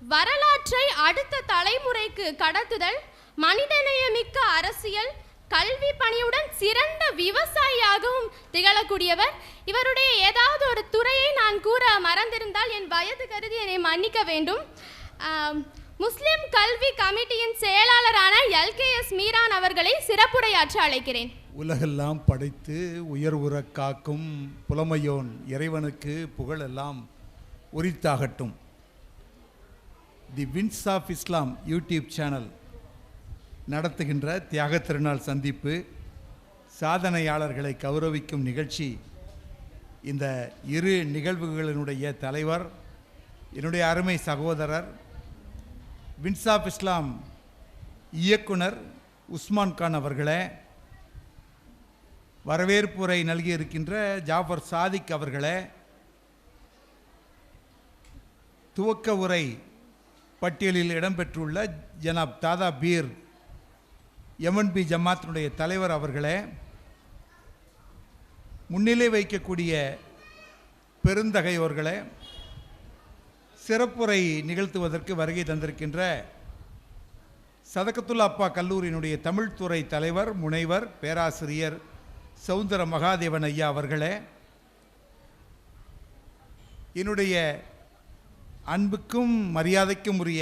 வரலாற்றை அடுத்த தலைமுறைக்கு கடத்துதல், மனிதநேயமிக்க அரசியல், கல்வி பணியுடன் சிறந்த விவசாயியாகவும் திகழக்கூடியவர். இவருடைய ஏதாவது ஒரு துறையை நான் கூற மறந்திருந்தால் என் வயது கருதி என்னை மன்னிக்க வேண்டும். முஸ்லிம் கல்வி கமிட்டியின் செயலாளரான LKS மீரான் அவர்களை சிறப்புரையாற்ற அழைக்கிறேன். உலகெல்லாம் படைத்து உயர்வுற காக்கும் புலமையோன் இறைவனுக்கு புகழெல்லாம் உரித்தாகட்டும். The winds of Islam YouTube channel நடத்துகின்ற தியாக திருநாள் சந்திப்பு, சாதனையாளர்களை கௌரவிக்கும் நிகழ்ச்சி. இந்த இரு நிகழ்வுகளினுடைய தலைவர் என்னுடைய அருமை சகோதரர் வின்ஸ் ஆஃப் இஸ்லாம் இயக்குனர் உஸ்மான் கான் அவர்களே, வரவேற்புரை நல்கியிருக்கின்ற ஜாஃபர் சாதிக் அவர்களே, துவக்க உரை பட்டியலில் இடம்பெற்றுள்ள ஜனாப் தாதா பீர் MNB ஜமாத்தினுடைய தலைவர் அவர்களே, முன்னிலை வைக்கக்கூடிய பெருந்தகையோர்களே, சிறப்புரை நிகழ்த்துவதற்கு வருகை தந்திருக்கின்ற சதகத்துல்லா அப்பா கல்லூரியினுடைய தமிழ்துறை தலைவர் முனைவர் பேராசிரியர் சௌந்தர மகாதேவன் ஐயா அவர்களே, என்னுடைய அன்புக்கும் மரியாதைக்கும் உரிய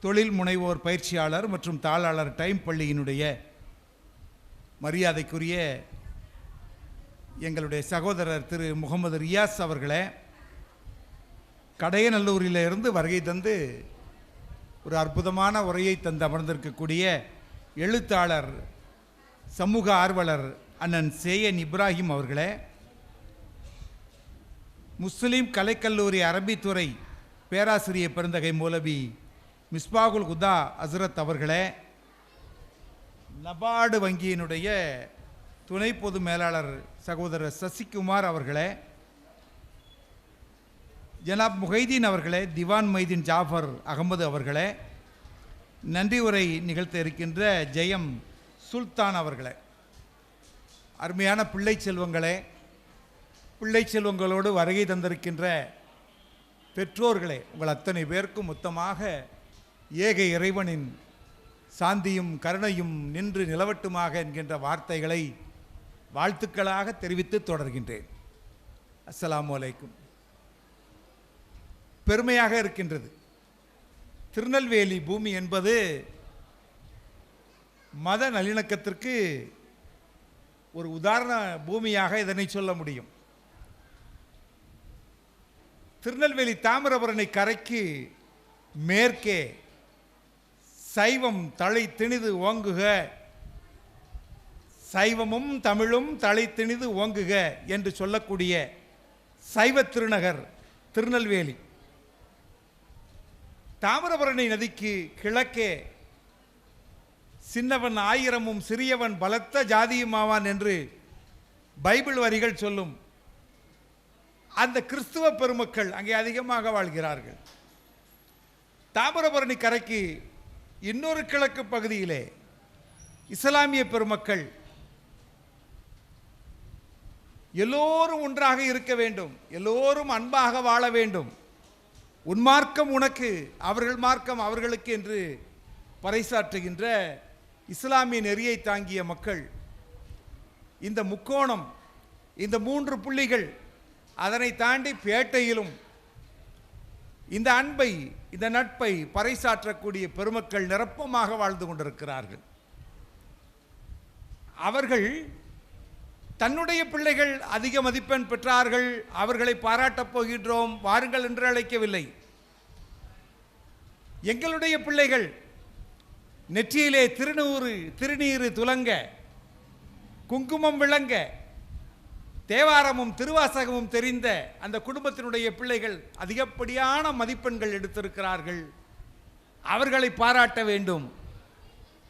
தொழில் முனைவோர் பயிற்சியாளர் மற்றும் தாளாளர் டைம் பள்ளியினுடைய மரியாதைக்குரிய எங்களுடைய சகோதரர் திரு முகமது ரியாஸ் அவர்களே, கடையநல்லூரில் இருந்து வருகை தந்து ஒரு அற்புதமான உரையை தந்து அமர்ந்திருக்கக்கூடிய எழுத்தாளர் சமூக ஆர்வலர் அண்ணன் சேயன் இப்ராஹிம் அவர்களே, முஸ்லீம் கலைக்கல்லூரி அரபித்துறை பேராசிரியர் பெருந்தகை மௌலவி மிஸ்பாகுல் குதா ஹசரத் அவர்களே, நபார்டு வங்கியினுடைய துணை பொது மேலாளர் சகோதரர் சசிகுமார் அவர்களே, ஜனாப் முஹைதீன் அவர்களே, திவான் மைதீன் ஜாஃபர் அகமது அவர்களே, நன்றி உரை நிகழ்த்த இருக்கின்ற ஜெயம் சுல்தான் அவர்களே, அருமையான பிள்ளை செல்வங்களே, பிள்ளை செல்வங்களோடு வருகை தந்திருக்கின்ற பெற்றோர்களே, உங்கள் அத்தனை பேருக்கும் மொத்தமாக ஏக இறைவனின் சாந்தியும் கருணையும் நின்று நிலவட்டுமாக என்கின்ற வார்த்தைகளை வாழ்த்துக்களாக தெரிவித்து தொடர்கின்றேன். அஸ்ஸலாமு அலைக்கும். பெருமையாக இருக்கின்றது. திருநெல்வேலி பூமி என்பது மத நல்லிணக்கத்திற்கு ஒரு உதாரண பூமியாக இதனை சொல்ல முடியும். திருநெல்வேலி தாமிரபரணி கரைக்கு மேற்கே சைவம் தலை திணிது ஓங்குக, சைவமும் தமிழும் தலை திணிது ஓங்குக என்று சொல்லக்கூடிய சைவ திருநகர் திருநெல்வேலி. தாமிரபரணி நதிக்கு கிழக்கே சின்னவன் ஆயிரமும் சிறியவன் பலத்த ஜாதியுமாவான் என்று பைபிள் வரிகள் சொல்லும் அந்த கிறிஸ்துவ பெருமக்கள் அங்கே அதிகமாக வாழ்கிறார்கள். தாமிரபரணி கரைக்கு இன்னொரு கிழக்கு பகுதியிலே இஸ்லாமிய பெருமக்கள். எல்லோரும் ஒன்றாக இருக்க வேண்டும், எல்லோரும் அன்பாக வாழ வேண்டும், உன்மார்க்கம் உனக்கு அவர்கள் மார்க்கம் அவர்களுக்கு என்று பறைசாற்றுகின்ற இஸ்லாமிய நெறியை தாங்கிய மக்கள். இந்த முக்கோணம், இந்த 3 புள்ளிகள், அதனை தாண்டி பேட்டையிலும் இந்த அன்பை இந்த நட்பை பறைசாற்றக்கூடிய பெருமக்கள் நிரப்பமாக வாழ்ந்து கொண்டிருக்கிறார்கள். அவர்கள் தன்னுடைய பிள்ளைகள் அதிக மதிப்பெண் பெற்றார்கள், அவர்களை பாராட்டப் போகின்றோம் வாருங்கள் என்று அழைக்கவில்லை. எங்களுடைய பிள்ளைகள் நெற்றியிலே திருநீறு துலங்க, குங்குமம் விளங்க, தேவாரமும் திருவாசகமும் தெரிந்த அந்த குடும்பத்தினுடைய பிள்ளைகள் அதிகப்படியான மதிப்பெண்கள் எடுத்திருக்கிறார்கள். அவர்களை பாராட்ட வேண்டும்,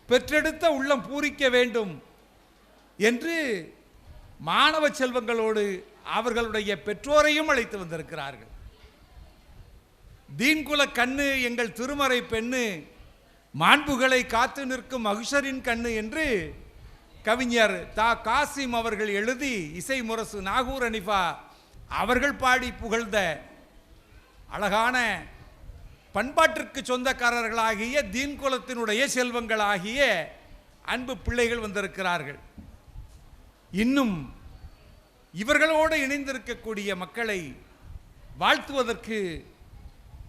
பெற்றெடுத்த உள்ளம் பூரிக்க வேண்டும் என்று மாணவ செல்வங்களோடு அவர்களுடைய பெற்றோரையும் அழைத்து வந்திருக்கிறார்கள். தீன்குல கண்ணு எங்கள் திருமறை பெண்ணு, மாண்புகளை காத்து நிற்கும் மகிஷரின் கண்ணு என்று கவிஞர் தா காசிம் அவர்கள் எழுதி இசை முரசு நாகூர் அனிஃபா அவர்கள் பாடி புகழ்ந்த அழகான பண்பாட்டிற்கு சொந்தக்காரர்களாகிய தீன்குலத்தினுடைய செல்வங்களாகிய அன்பு பிள்ளைகள் வந்திருக்கிறார்கள். இன்னும் இவர்களோடு இணைந்திருக்கக்கூடிய மக்களை வாழ்த்துவதற்கு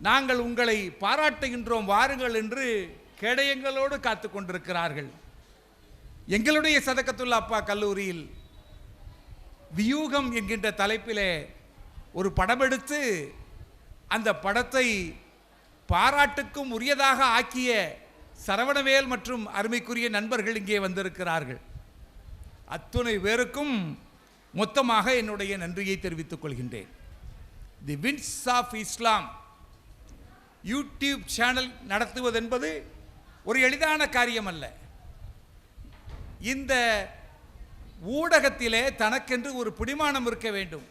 நாங்கள் உங்களை பாராட்டுகின்றோம், வாருங்கள் என்று கேடயங்களோடு காத்து கொண்டிருக்கிறார்கள். எங்களுடைய சதகத்துல்லா அப்பா கல்லூரியில் வியூகம் என்கின்ற தலைப்பிலே ஒரு படம் எடுத்து அந்த படத்தை பாராட்டுக்கும் உரியதாக ஆக்கிய சரவணவேல் மற்றும் அருமைக்குரிய நண்பர்கள் இங்கே வந்திருக்கிறார்கள். அத்துணை பேருக்கும் மொத்தமாக என்னுடைய நன்றியை தெரிவித்துக் கொள்கின்றேன். The winds of Islam YouTube channel நடத்துவதென்பது ஒரு எளிதான காரியம் அல்ல. இந்த ஊடகத்திலே தனக்கென்று ஒரு பிடிமானம் இருக்க வேண்டும்.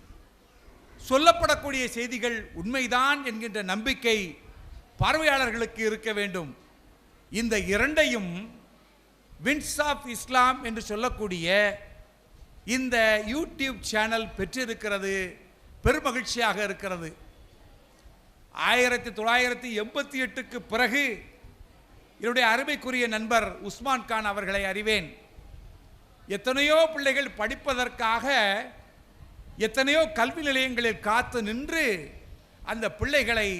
சொல்லப்படக்கூடிய செய்திகள் உண்மைதான் என்கின்ற நம்பிக்கை பார்வையாளர்களுக்கு இருக்க வேண்டும். இந்த இரண்டையும் விண்ட்ஸ் ஆஃப் இஸ்லாம் என்று சொல்லக்கூடிய இந்த யூடியூப் சேனல் பெற்றிருக்கிறது. பெருமகிழ்ச்சியாக இருக்கிறது. 1988க்கு பிறகு என்னுடைய அருமைக்குரிய நண்பர் உஸ்மான் கான் அவர்களை அறிவேன். எத்தனையோ பிள்ளைகள் படிப்பதற்காக எத்தனையோ கல்வி நிலையங்களில் காத்து நின்று அந்த பிள்ளைகளை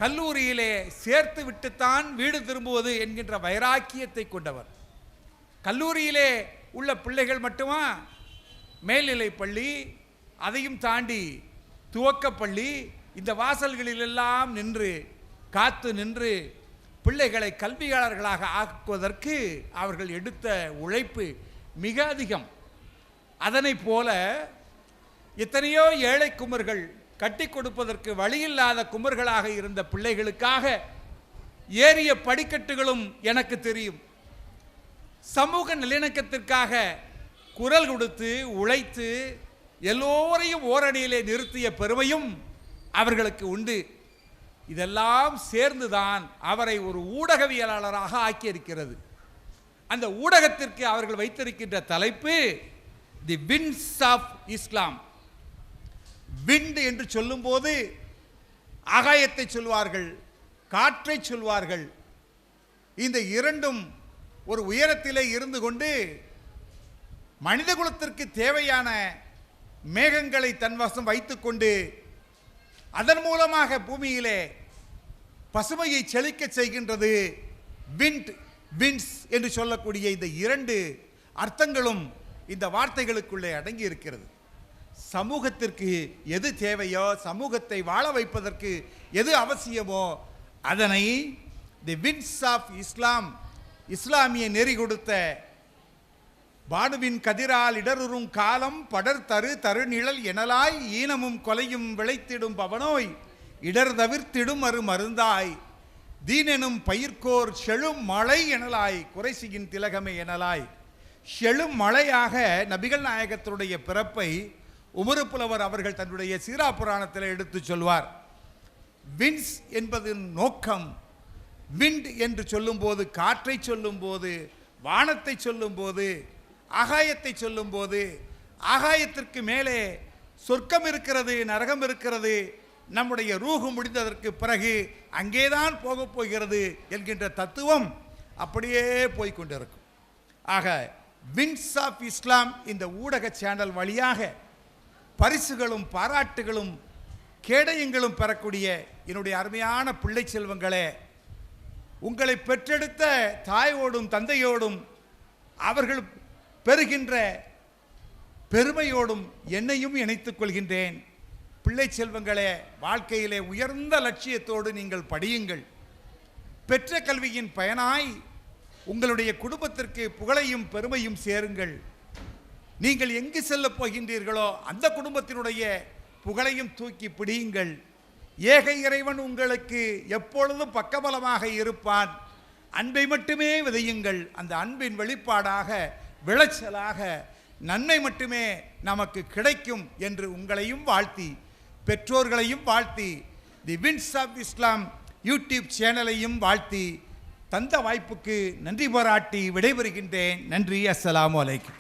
கல்லூரியிலே சேர்த்து விட்டுத்தான் வீடு திரும்புவது என்கின்ற வைராக்கியத்தை கொண்டவர். கல்லூரியிலே உள்ள பிள்ளைகள் மட்டுமா, மேல்நிலை பள்ளி, அதையும் தாண்டி துவக்கப்பள்ளி, இந்த வாசல்களிலெல்லாம் நின்று காத்து நின்று பிள்ளைகளை கல்வியாளர்களாக ஆக்குவதற்கு அவர்கள் எடுத்த உழைப்பு மிக அதிகம். அதனை போல எத்தனையோ ஏழை குமர்கள், கட்டி கொடுப்பதற்கு வழியில்லாத குமர்களாக இருந்த பிள்ளைகளுக்காக ஏறிய படிக்கட்டுகளும் எனக்கு தெரியும். சமூக நல்லிணக்கத்திற்காக குரல் கொடுத்து உழைத்து எல்லோரையும் ஓரணியிலே நிறுத்திய பெருமையும் அவர்களுக்கு உண்டு. இதெல்லாம் சேர்ந்துதான் அவரை ஒரு ஊடகவியலாளராக ஆக்கியிருக்கிறது. அந்த ஊடகத்திற்கு அவர்கள் வைத்திருக்கின்ற தலைப்பு தி விண்ட்ஸ் ஆஃப் இஸ்லாம். விண்ட் என்று சொல்லும்போது ஆகாயத்தை சொல்வார்கள், காற்றை சொல்வார்கள். இந்த இரண்டும் ஒரு உயரத்திலே இருந்து கொண்டு மனித குலத்திற்கு தேவையான மேகங்களை தன்வசம் வைத்துக்கொண்டு அதன் மூலமாக பூமியிலே பசுமையை செழிக்க செய்கின்றது விண்ட், விண்ட்ஸ் என்று சொல்லக்கூடிய இந்த இரண்டு அர்த்தங்களும் இந்த வார்த்தைகளுக்குள்ளே அடங்கி இருக்கிறது. சமூகத்திற்கு எது தேவையோ, சமூகத்தை வாழ வைப்பதற்கு எது அவசியமோ அதனை தி விண்ட்ஸ் ஆஃப் இஸ்லாம், இஸ்லாமிய நெறி கொடுத்த பானுவின் கதிரால் இடருறும் காலம் படர் தரு தருநிழல் எனலாய் ஈனமும் கொலையும் விளைத்திடும் பவனோய் இடர் தவிர்த்திடும் அரு மருந்தாய் தீனெனும் பயிர்கோர் செழும் மழை எனலாய் குறைசியின் திலகமே எனலாய். செழும் மழையாக நபிகள் நாயகத்தினுடைய பிறப்பை உமறு புலவர் அவர்கள் தன்னுடைய சீரா புராணத்தில் எடுத்து சொல்வார். விண்ட்ஸ் என்பதன் நோக்கம், விண்ட் என்று சொல்லும்போது காற்றை சொல்லும்போது, வானத்தை சொல்லும்போது, ஆகாயத்தை சொல்லும்போது, ஆகாயத்திற்கு மேலே சொர்க்கம் இருக்கிறது, நரகம் இருக்கிறது, நம்முடைய ரூஹு முடிந்ததற்கு பிறகு அங்கேதான் போகப் போகிறது என்கின்ற தத்துவம் அப்படியே போய்கொண்டிருக்கும். ஆக விண்ட்ஸ் ஆஃப் இஸ்லாம் இந்த ஊடக சேனல் வழியாக பரிசுகளும் பாராட்டுகளும் கேடயங்களும் பெறக்கூடிய என்னுடைய அருமையான பிள்ளை செல்வங்களே, உங்களை பெற்றெடுத்த தாயோடும் தந்தையோடும் அவர்கள் பெறுகின்ற பெருமையோடும் என்னையும் இணைத்துக் கொள்கின்றேன். பிள்ளை செல்வங்களே, வாழ்க்கையிலே உயர்ந்த லட்சியத்தோடு நீங்கள் படியுங்கள். பெற்ற கல்வியின் பயனாய் உங்களுடைய குடும்பத்திற்கு புகழையும் பெருமையும் சேருங்கள். நீங்கள் எங்கு செல்லப் போகின்றீர்களோ அந்த குடும்பத்தினுடைய புகழையும் தூக்கி பிடியுங்கள். ஏக இறைவன் உங்களுக்கு எப்பொழுதும் பக்கபலமாக இருப்பான். அன்பை மட்டுமே விதையுங்கள். அந்த அன்பின் வெளிப்பாடாக விளைச்சலாக நன்மை மட்டுமே நமக்கு கிடைக்கும் என்று உங்களையும் வாழ்த்தி, பெற்றோர்களையும் வாழ்த்தி, தி விண்ட்ஸ் ஆஃப் இஸ்லாம் யூடியூப் சேனலையும் வாழ்த்தி, தந்த வாய்ப்புக்கு நன்றி பாராட்டி விடைபெறுகின்றேன். நன்றி. அஸ்ஸலாமு அலைக்கும்.